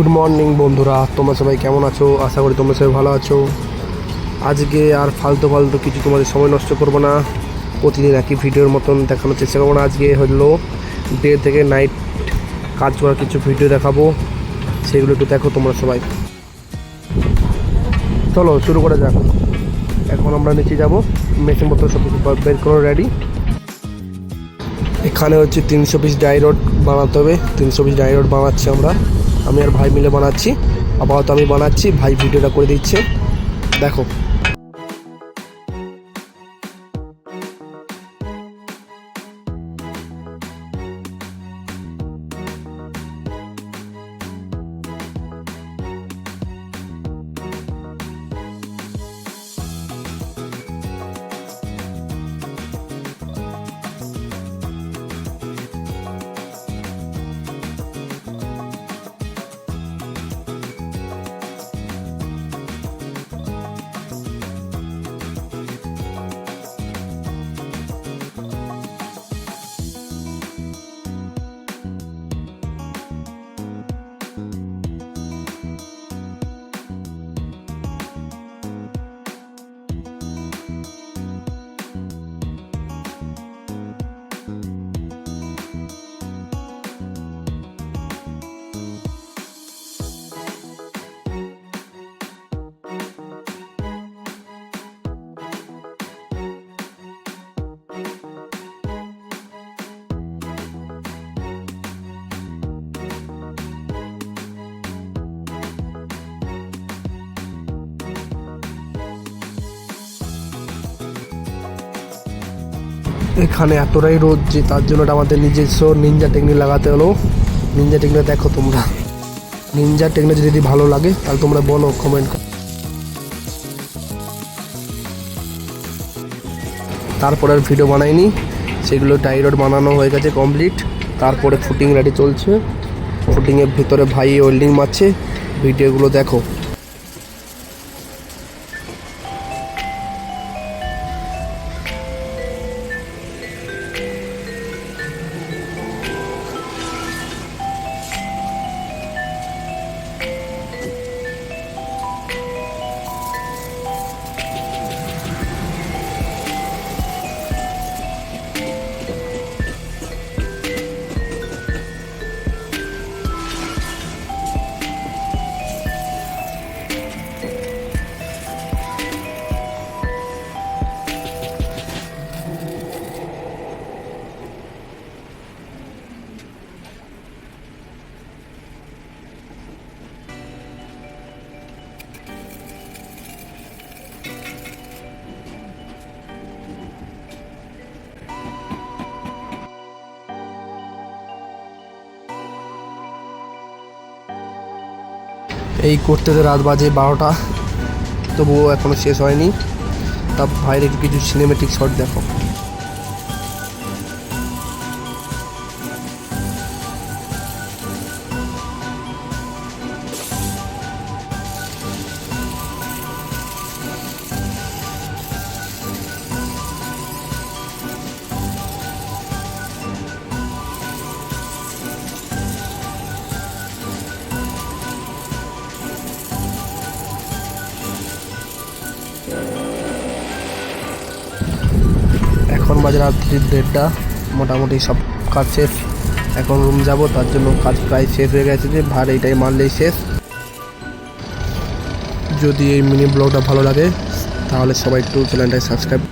Good morning বন্ধুরা, তোমরা সবাই কেমন আছো? আশা করি তোমরা সবাই ভালো আছো। আজকে আর ফালতু কিছু তোমাদের সময় নষ্ট করবো না। প্রতিদিন একই ভিডিওর মতন দেখানোর চেষ্টা করবো না। আজকে হলো ডে থেকে নাইট কাজ করার কিছু ভিডিও দেখাবো, সেগুলো একটু দেখো তোমরা সবাই। চলো শুরু করা যাক। এখন আমরা নিচে যাব, মেশিনপত্র সব কিছু বের করে রেডি। এখানে হচ্ছে 300 পিস ডাই রড বানাতে হবে। 300 পিস ডাই রড বানাচ্ছি আমি আর ভাই মিলে বানাচ্ছি। আপাতত আমি বানাচ্ছি, ভাই ভিডিওটা করে দিচ্ছে, দেখো। এখানে এতটাই রোদ যে তার জন্য আমাদের নিজস্ব নিনজা টেকনিক লাগাতে হলো। নিনজা টেকনিক দেখো তোমরা। নিনজা টেকনিক যদি ভালো লাগে তাহলে তোমরা বলো কমেন্ট। তারপরে আর ভিডিও বানাইনি, সেগুলো টাই রড বানানো হয়ে গেছে কমপ্লিট। তারপরে ফুটিং রেডি চলছে। ফুটিংয়ের ভিতরে ভাই ওয়েল্ডিং মারছে, ভিডিওগুলো দেখো। এই করতে রাত বাজে 12টা, তবুও এখনও শেষ হয়নি। তা বাইরে কিছু সিনেমেটিক শট দেখো। এখন বাজে রাত্রি 1:30, মোটামুটি সব কাজ শেষ। এখন রুম যাব, তার জন্য কাজ প্রায় শেষ হয়ে গেছে। যে ভার এইটাই মারলেই শেষ। যদি এই মিনি ব্লগটা ভালো লাগে তাহলে সবাই একটু চ্যানেলটাকে সাবস্ক্রাইব